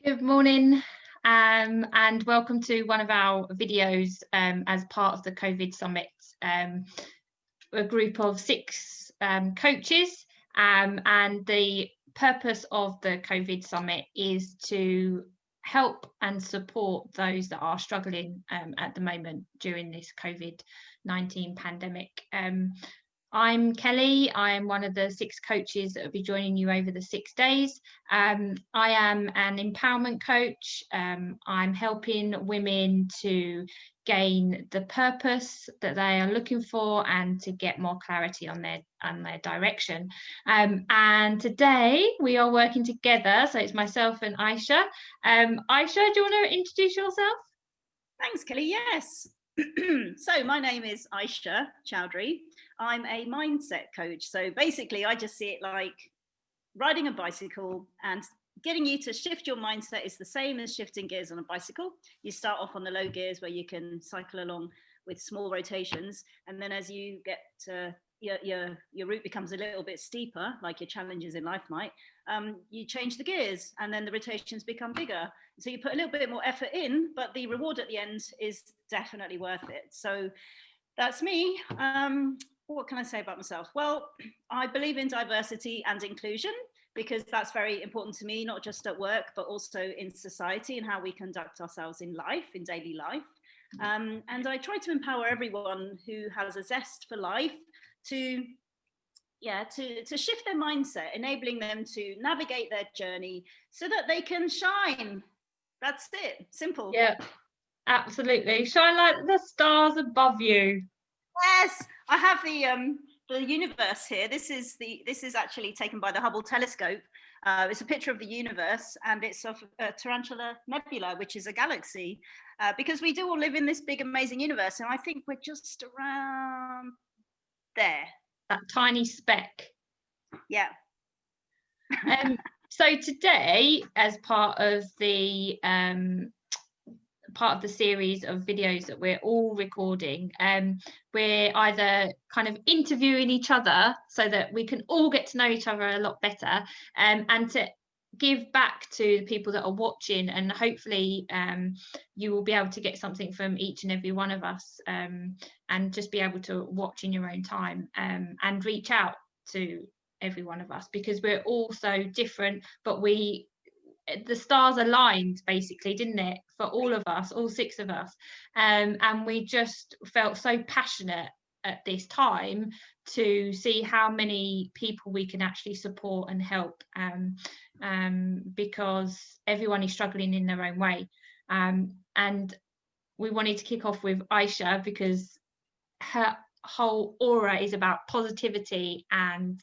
Good morning, and welcome to one of our videos as part of the COVID Summit. A group of six coaches, and the purpose of the COVID Summit is to help and support those that are struggling at the moment during this COVID-19 pandemic. I'm Kelly. I'm one of the six coaches that will be joining you over the 6 days. I am an empowerment coach. I'm helping women to gain the purpose that they are looking for and to get more clarity on their direction. And today we are working together. So it's myself and Aisha. Aisha, do you want to introduce yourself? Thanks, Kelly. Yes. So my name is Aisha Chaudhry. I'm a mindset coach. So basically, I just see it like riding a bicycle, and getting you to shift your mindset is the same as shifting gears on a bicycle. You start off on the low gears where you can cycle along with small rotations, and then as you get your route becomes a little bit steeper, like your challenges in life might, you change the gears and then the rotations become bigger. So you put a little bit more effort in, but the reward at the end is definitely worth it. So that's me. What can I say about myself? Well, I believe in diversity and inclusion because that's very important to me, not just at work, but also in society and how we conduct ourselves in life, in daily life. And I try to empower everyone who has a zest for life to shift their mindset, enabling them to navigate their journey so that they can shine. That's it. Simple. Yeah, absolutely. Shine like the stars above you. Yes, I have the universe here. This is actually taken by the Hubble telescope. It's a picture of the universe, and it's of Tarantula Nebula, which is a galaxy, because we do all live in this big, amazing universe, and I think we're just around there. That tiny speck. Yeah. So today, as part of the series of videos that we're all recording, we're either kind of interviewing each other so that we can all get to know each other a lot better, and to give back to the people that are watching, and hopefully you will be able to get something from each and every one of us, and just be able to watch in your own time, and reach out to every one of us, because we're all so different, but the stars aligned basically, didn't it, for all of us, all six of us, and we just felt so passionate at this time to see how many people we can actually support and help, because everyone is struggling in their own way, and we wanted to kick off with Aisha because her whole aura is about positivity and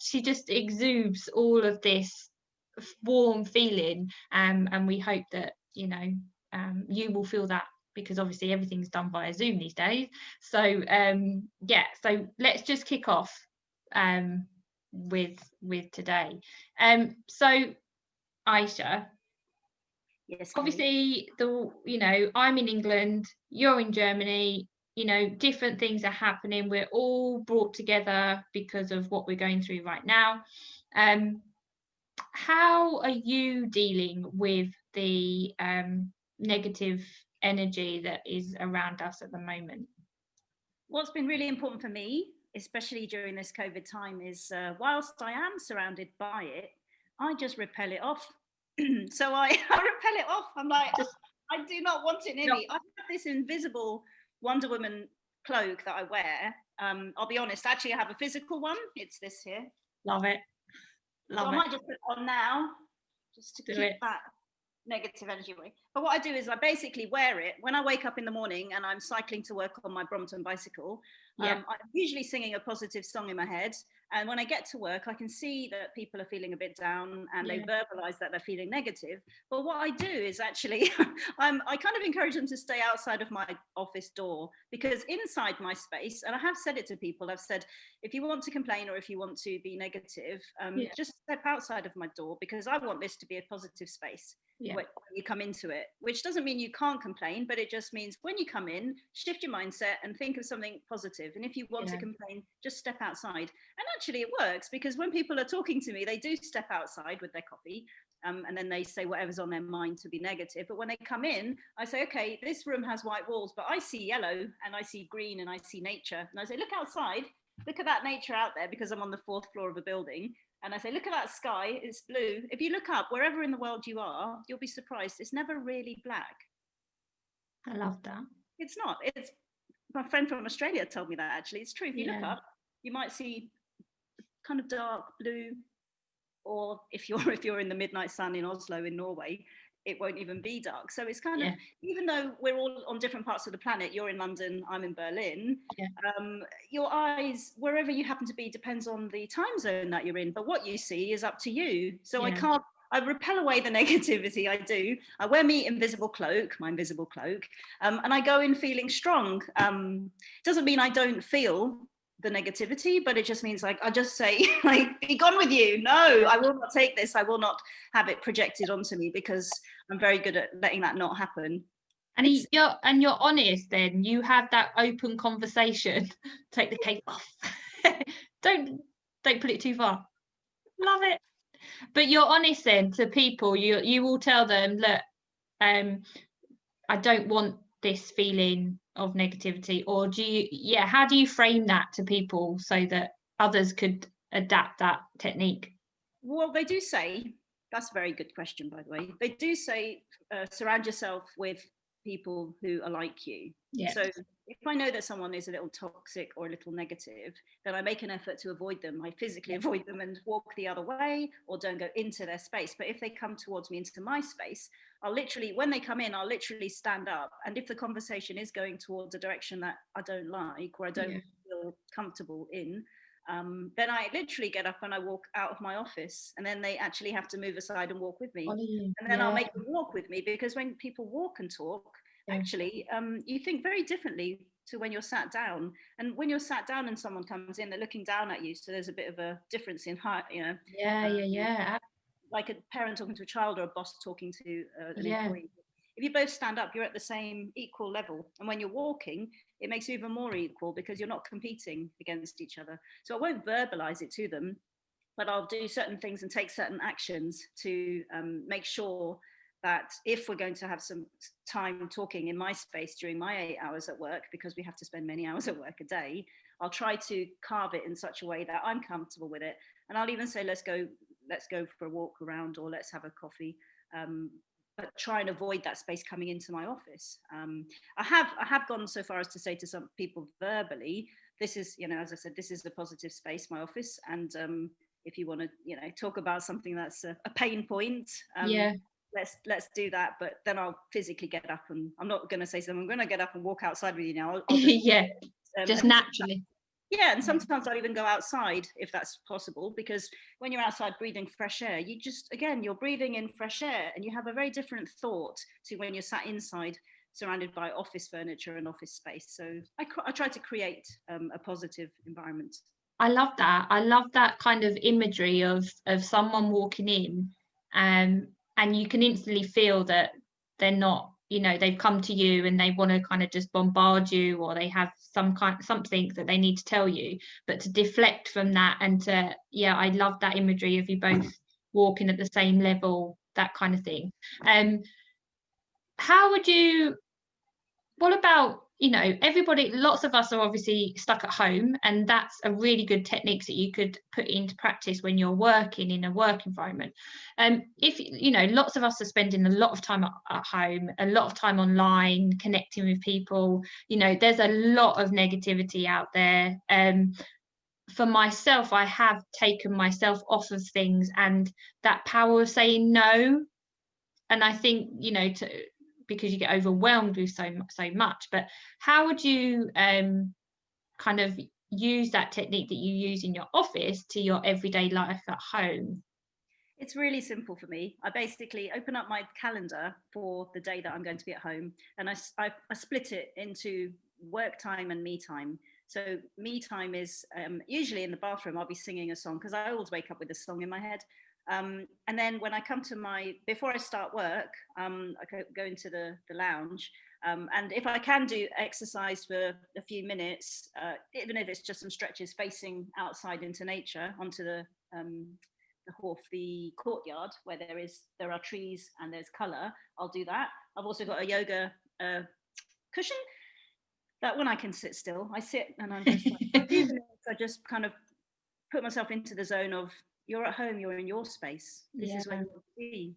she just exudes all of this warm feeling, and we hope that you will feel that, because obviously everything's done via Zoom these days. So so let's just kick off with today. So Aisha, yes, obviously I'm in England, you're in Germany, different things are happening, we're all brought together because of what we're going through right now. How are you dealing with the negative energy that is around us at the moment? What's been really important for me, especially during this COVID time, is whilst I am surrounded by it, I just repel it off. So I repel it off. I'm like, I do not want it near me. I have this invisible Wonder Woman cloak that I wear. I'll be honest, actually I have a physical one. It's this here. Love it. So I might just put it on now, just to keep that negative energy away. But what I do is I basically wear it when I wake up in the morning and I'm cycling to work on my Brompton bicycle. I'm usually singing a positive song in my head, and when I get to work I can see that people are feeling a bit down and they verbalize that they're feeling negative. But what I do is actually I kind of encourage them to stay outside of my office door, because inside my space, and I have said it to people, I've said, if you want to complain or if you want to be negative, just step outside of my door, because I want this to be a positive space when you come into it, which doesn't mean you can't complain, but it just means when you come in, shift your mindset and think of something positive. negative. And if you want to complain, just step outside. And actually it works, because when people are talking to me, they do step outside with their coffee. And then they say whatever's on their mind to be negative. But when they come in, I say, okay, this room has white walls, but I see yellow and I see green and I see nature. And I say, look outside, look at that nature out there, because I'm on the 4th floor of a building. And I say, look at that sky, it's blue. If you look up, wherever in the world you are, you'll be surprised. It's never really black. I love that. It's not. It's my friend from Australia told me that, actually. It's true. If you look up, you might see kind of dark blue, or if you're in the midnight sun in Oslo in Norway, it won't even be dark. So it's kind of, even though we're all on different parts of the planet, you're in London, I'm in Berlin, your eyes, wherever you happen to be, depends on the time zone that you're in, but what you see is up to you. So I repel away the negativity. I do. I wear my invisible cloak, and I go in feeling strong. Doesn't mean I don't feel the negativity, but it just means, like, I just say, like, be gone with you. No, I will not take this. I will not have it projected onto me, because I'm very good at letting that not happen. And you're honest. Then you have that open conversation. Take the cape off. don't put it too far. Love it. But you're honest then to people. You will tell them, look, I don't want this feeling of negativity. Or do you, how do you frame that to people so that others could adapt that technique? Well, they do say, that's a very good question, by the way. They do say, surround yourself with people who are like you. So if I know that someone is a little toxic or a little negative, then I make an effort to avoid them. I physically avoid them and walk the other way, or don't go into their space. But if they come towards me into my space, I'll literally, when they come in, I'll literally stand up. And if the conversation is going towards a direction that I don't like, or I don't feel comfortable in, then I literally get up and I walk out of my office, and then they actually have to move aside and walk with me. And then I'll make them walk with me, because when people walk and talk, actually, you think very differently to when you're sat down. And when you're sat down and someone comes in, they're looking down at you. So there's a bit of a difference in height, you know. Like a parent talking to a child, or a boss talking to an employee. If you both stand up, you're at the same equal level. And when you're walking, it makes you even more equal, because you're not competing against each other. So I won't verbalize it to them, but I'll do certain things and take certain actions to make sure that if we're going to have some time talking in my space during my 8 hours at work, because we have to spend many hours at work a day, I'll try to carve it in such a way that I'm comfortable with it. And I'll even say, let's go for a walk around, or let's have a coffee. But try and avoid that space coming into my office. I have gone so far as to say to some people verbally, this is, you know, as I said, this is the positive space, my office. And if you want to, you know, talk about something that's a pain point, let's do that. But then I'll physically get up, and I'm not going to say something, I'm going to get up and walk outside with you now. I'll just, just naturally. Yeah, and sometimes I'll even go outside if that's possible, because when you're outside breathing fresh air, you're breathing in fresh air, and you have a very different thought to when you're sat inside surrounded by office furniture and office space. So I try to create a positive environment. I love that. I love that kind of imagery of someone walking in, and you can instantly feel that they're not, you know, they've come to you and they want to kind of just bombard you, or they have something that they need to tell you, but to deflect from that and to, I love that imagery of you both walking at the same level, that kind of thing. What about, you know, everybody, lots of us are obviously stuck at home, and that's a really good technique that you could put into practice when you're working in a work environment. If, you know, lots of us are spending a lot of time at home, a lot of time online, connecting with people, you know, there's a lot of negativity out there. For myself, I have taken myself off of things, and that power of saying no. And I think, you know, because you get overwhelmed with so much, but how would you kind of use that technique that you use in your office to your everyday life at home? It's really simple for me. I basically open up my calendar for the day that I'm going to be at home, and I split it into work time and me time. So me time is usually in the bathroom. I'll be singing a song, because I always wake up with a song in my head. And then when I come to before I start work, I go into the lounge. And if I can do exercise for a few minutes, even if it's just some stretches facing outside into nature, onto the courtyard where there are trees and there's colour, I'll do that. I've also got a yoga cushion that when I can sit still, I sit and I'm just like, a few minutes, I just kind of put myself into the zone of, you're at home, you're in your space. This is where you want to be.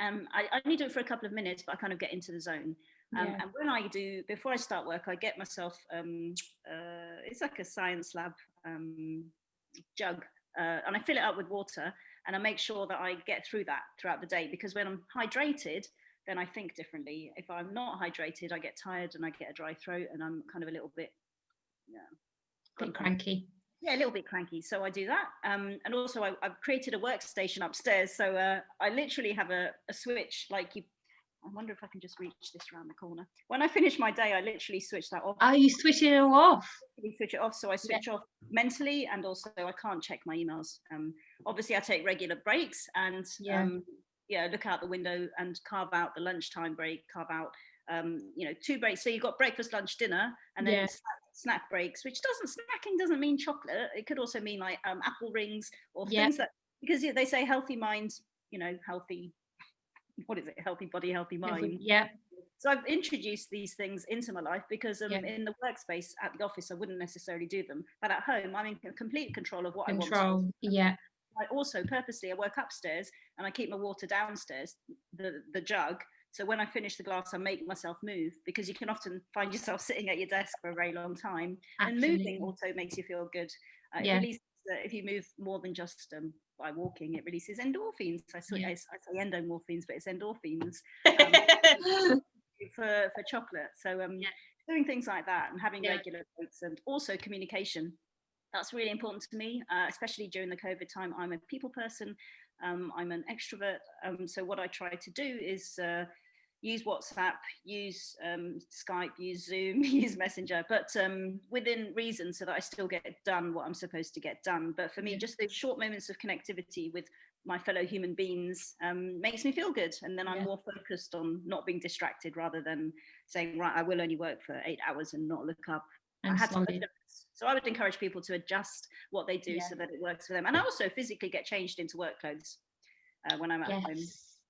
I only do it for a couple of minutes, but I kind of get into the zone. And when I do, before I start work, I get myself, it's like a science lab jug, and I fill it up with water, and I make sure that I get through that throughout the day, because when I'm hydrated, then I think differently. If I'm not hydrated, I get tired and I get a dry throat, and I'm kind of a little bit, bit cranky. Yeah, a little bit cranky. So I do that. And also I've created a workstation upstairs. So I literally have a switch, like I wonder if I can just reach this around the corner. When I finish my day, I literally switch that off. Oh, you switch it all off? You switch it off. So I switch off mentally, and also I can't check my emails. Obviously I take regular breaks and look out the window and carve out the lunchtime break, carve out 2 breaks. So you've got breakfast, lunch, dinner, and then snack breaks, which snacking doesn't mean chocolate. It could also mean like apple rings or things that, because they say healthy minds, healthy, what is it? Healthy body, healthy mind. Yeah. So I've introduced these things into my life because in the workspace at the office, I wouldn't necessarily do them. But at home, I'm in complete control of what I want to do. Yeah. I also purposely, I work upstairs and I keep my water downstairs, the jug. So when I finish the glass, I make myself move, because you can often find yourself sitting at your desk for a very long time. Absolutely. And moving also makes you feel good. It releases, if you move more than just by walking, it releases endorphins. I say endomorphins, but it's endorphins for chocolate. So doing things like that and having regular breaks, and also communication. That's really important to me, especially during the COVID time. I'm a people person. I'm an extrovert. So what I try to do is use WhatsApp, use Skype, use Zoom, use Messenger, but within reason, so that I still get done what I'm supposed to get done. But for me, just those short moments of connectivity with my fellow human beings makes me feel good. And then I'm more focused on not being distracted, rather than saying, right, I will only work for 8 hours and not look up. So I would encourage people to adjust what they do so that it works for them. And I also physically get changed into work clothes when I'm at home.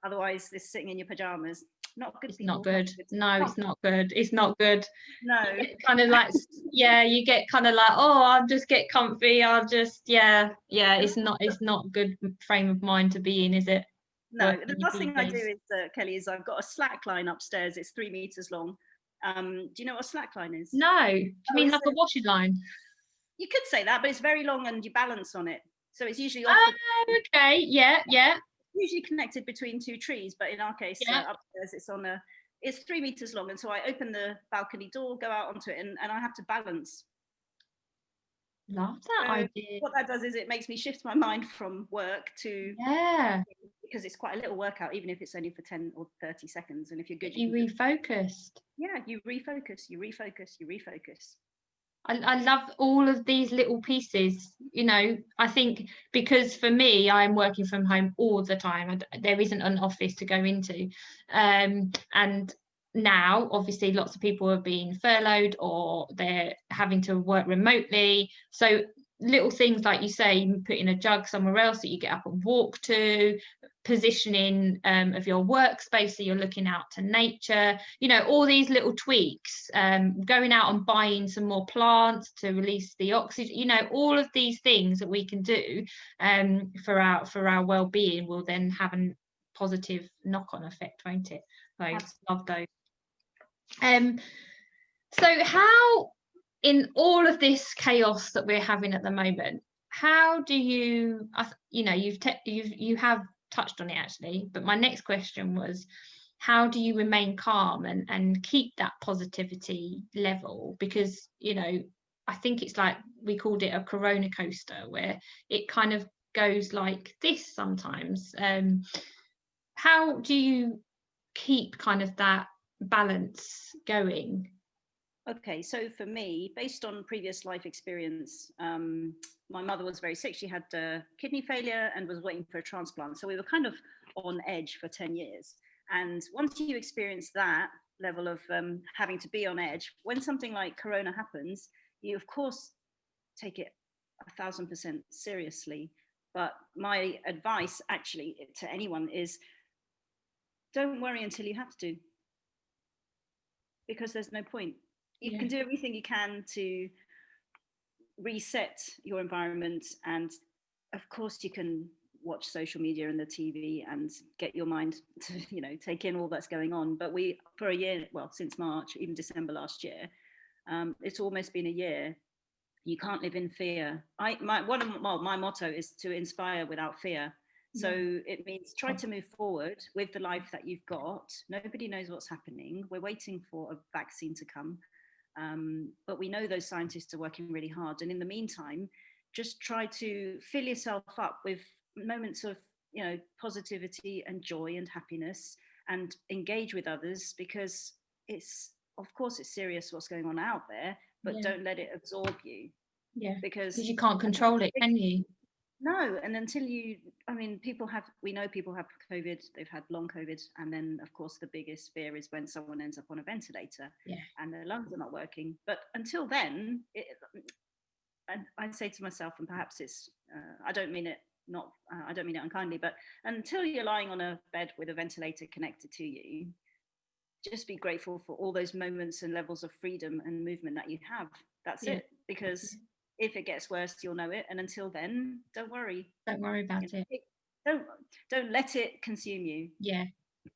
Otherwise, this sitting in your pajamas, not good. It's not good. No, it's not good. It's not good. No. Kind of like, you get kind of like, oh, I'll just get comfy. I'll just, it's not good frame of mind to be in, is it? No, the last thing I do is, Kelly, is I've got a slack line upstairs. It's 3 meters long. Do you know what a slack line is? No. Do you mean like a washing line? You could say that, but it's very long and you balance on it. So it's usually okay, yeah. Usually connected between 2 trees, but in our case, upstairs it's 3 meters long, and so I open the balcony door, go out onto it, and I have to balance. Love that idea. What that does is it makes me shift my mind from work to because it's quite a little workout, even if it's only for 10 or 30 seconds. And if you're good, you refocused. Yeah, you refocus. I love all of these little pieces. I think because for me, I'm working from home all the time. There isn't an office to go into, and now obviously lots of people are being furloughed or they're having to work remotely. So little things like you say, you put in a jug somewhere else that you get up and walk to, positioning of your workspace so you're looking out to nature, all these little tweaks, going out and buying some more plants to release the oxygen, all of these things that we can do for our well-being will then have a positive knock-on effect, won't it? So love those. So how, in all of this chaos that we're having at the moment, how do you you have touched on it actually, but my next question was, how do you remain calm and keep that positivity level? Because I think it's like, we called it a corona coaster, where it kind of goes like this sometimes. How do you keep kind of that balance going? Okay, so for me, based on previous life experience, my mother was very sick. She had kidney failure and was waiting for a transplant. So we were kind of on edge for 10 years. And once you experience that level of having to be on edge, when something like Corona happens, you of course take it 1,000% seriously. But my advice actually to anyone is don't worry until you have to, because there's no point. You can do everything you can to reset your environment, and of course you can watch social media and the TV and get your mind to take in all that's going on. But we, for a year, well, since March, even December last year, it's almost been a year. You can't live in fear. My motto is to inspire without fear. So it means try to move forward with the life that you've got. Nobody knows what's happening. We're waiting for a vaccine to come. But we know those scientists are working really hard. And in the meantime, just try to fill yourself up with moments of positivity and joy and happiness, and engage with others, because it's, of course, it's serious what's going on out there, but don't let it absorb you. Yeah, because you can't control it, can you? No, and until we know people have COVID, they've had long COVID, and then of course the biggest fear is when someone ends up on a ventilator and their lungs are not working. But until then, I say to myself, and perhaps it's, I don't mean it unkindly, but until you're lying on a bed with a ventilator connected to you, just be grateful for all those moments and levels of freedom and movement that you have. That's it, because if it gets worse, you'll know it. And until then, don't worry. Don't worry about it. Don't let it consume you. Yeah,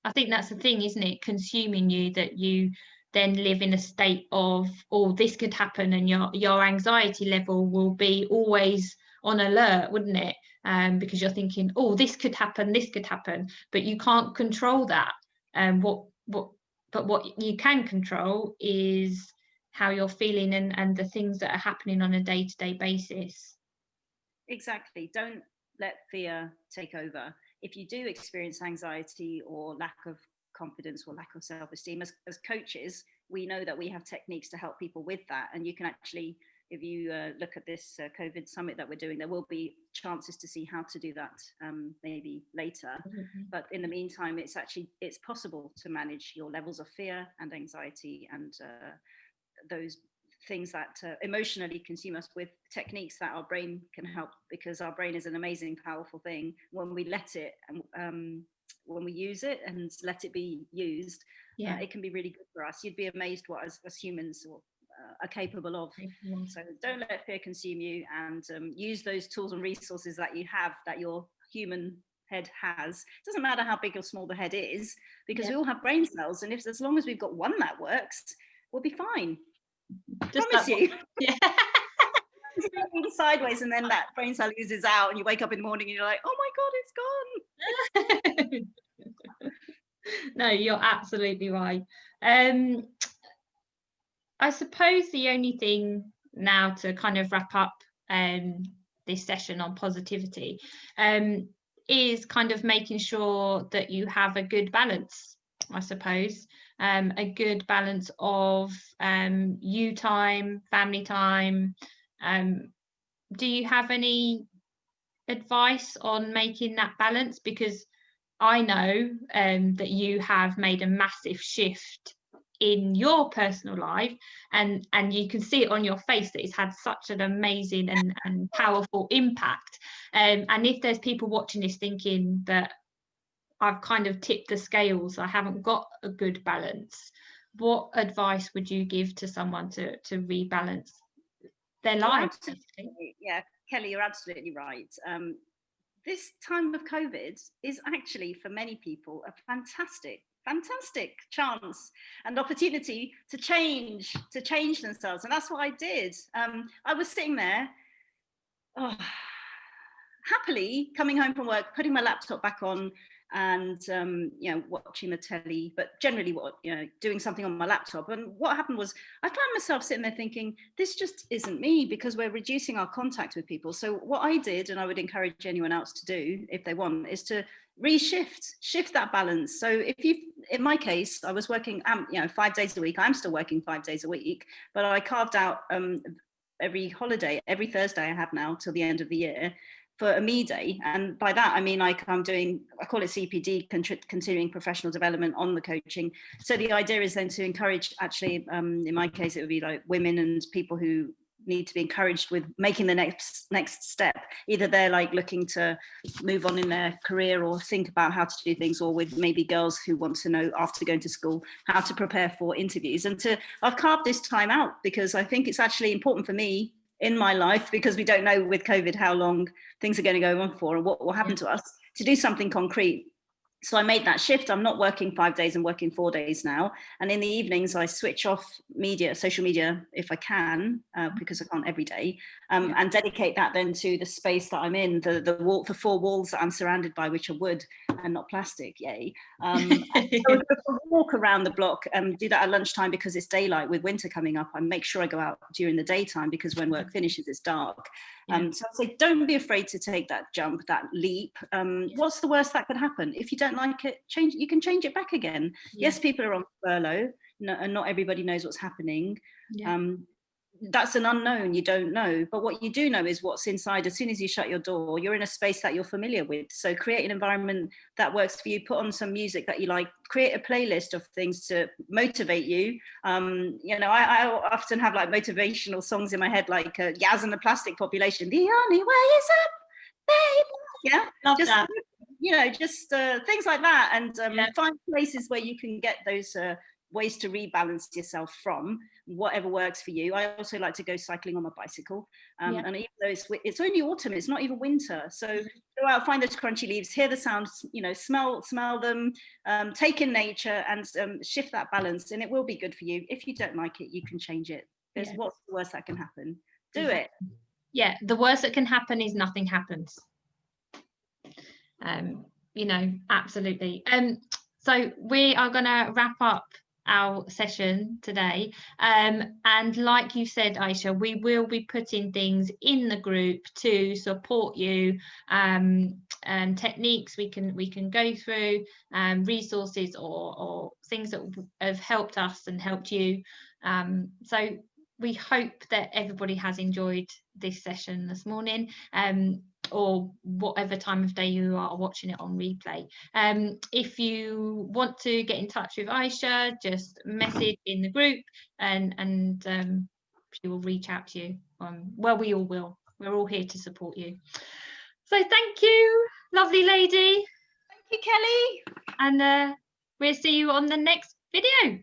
I think that's the thing, isn't it? Consuming you, that you then live in a state of, oh, this could happen, and your anxiety level will be always on alert, wouldn't it? Because you're thinking, oh, this could happen, but you can't control that. But what you can control is how you're feeling and the things that are happening on a day-to-day basis. Exactly. Don't let fear take over. If you do experience anxiety or lack of confidence or lack of self-esteem, as coaches, we know that we have techniques to help people with that. And you can actually, if you look at this COVID summit that we're doing, there will be chances to see how to do that maybe later. But in the meantime, it's possible to manage your levels of fear and anxiety and those things that emotionally consume us, with techniques that our brain can help, because our brain is an amazing, powerful thing. When we let it, when we use it and let it be used, it can be really good for us. You'd be amazed what as humans are capable of. So don't let fear consume you, and use those tools and resources that you have, that your human head has. It doesn't matter how big or small the head is, because we all have brain cells, and as long as we've got one that works, we'll be fine. Just promise you. Yeah. Sideways, and then that brain cell loses out, and you wake up in the morning and you're like, oh my god, it's gone. No, you're absolutely right. I suppose the only thing now to kind of wrap up this session on positivity is kind of making sure that you have a good balance, I suppose. A good balance of you time, family time. Do you have any advice on making that balance? Because I know that you have made a massive shift in your personal life, and you can see it on your face that it's had such an amazing and powerful impact. And if there's people watching this thinking that I've kind of tipped the scales, I haven't got a good balance, what advice would you give to someone to rebalance their lives? Yeah, Kelly, you're absolutely right. This time of COVID is actually, for many people, a fantastic chance and opportunity to change themselves. And that's what I did. I was sitting there, happily coming home from work, putting my laptop back on, and watching the telly, but generally doing something on my laptop. And what happened was, I found myself sitting there thinking, this just isn't me, because we're reducing our contact with people. So what I did, and I would encourage anyone else to do if they want, is to shift that balance. So if you, in my case, I was working 5 days a week. I'm still working 5 days a week, but I carved out every holiday, every Thursday I have now till the end of the year, for a me day. And by that I mean, like, I'm doing, I call it CPD, continuing professional development on the coaching. So the idea is then to encourage, actually, in my case it would be like women and people who need to be encouraged with making the next step. Either they're like looking to move on in their career or think about how to do things, or with maybe girls who want to know after going to school how to prepare for interviews. And I've carved this time out because I think it's actually important for me in my life, because we don't know with COVID how long things are going to go on for and what will happen to us, to do something concrete. So I made that shift. I'm not working 5 days, I'm working 4 days now. And in the evenings, I switch off media, social media, if I can, because I can't every day, and dedicate that then to the space that I'm in, the 4 walls that I'm surrounded by, which are wood and not plastic, yay. So I walk around the block and do that at lunchtime because it's daylight. With winter coming up, I make sure I go out during the daytime, because when work finishes, it's dark. So I say, don't be afraid to take that jump, that leap. What's the worst that could happen? If you don't like it, you can change it back again. Yes, people are on furlough, and not everybody knows what's happening. That's an unknown, you don't know. But what you do know is what's inside. As soon as you shut your door, you're in a space that you're familiar with. So create an environment that works for you. Put on some music that you like. Create a playlist of things to motivate you. I often have like motivational songs in my head, like Yaz and the Plastic Population. The only way is up, baby. Yeah, love that. Just things like that, and find places where you can get those ways to rebalance yourself from whatever works for you. I also like to go cycling on my bicycle, and even though it's only autumn, it's not even winter, so go out, find those crunchy leaves, hear the sounds, smell them, take in nature, and shift that balance, and it will be good for you. If you don't like it, you can change it. What's the worst that can happen? Do it. Yeah, the worst that can happen is nothing happens. Absolutely. So we are going to wrap up our session today, and like you said, Aisha, we will be putting things in the group to support you, techniques we can go through, resources or things that have helped us and helped you. So we hope that everybody has enjoyed this session this morning, or whatever time of day you are watching it on replay. If you want to get in touch with Aisha, just message in the group, and she will reach out to you. We all will. We're all here to support you. So thank you, lovely lady. Thank you, Kelly. And we'll see you on the next video.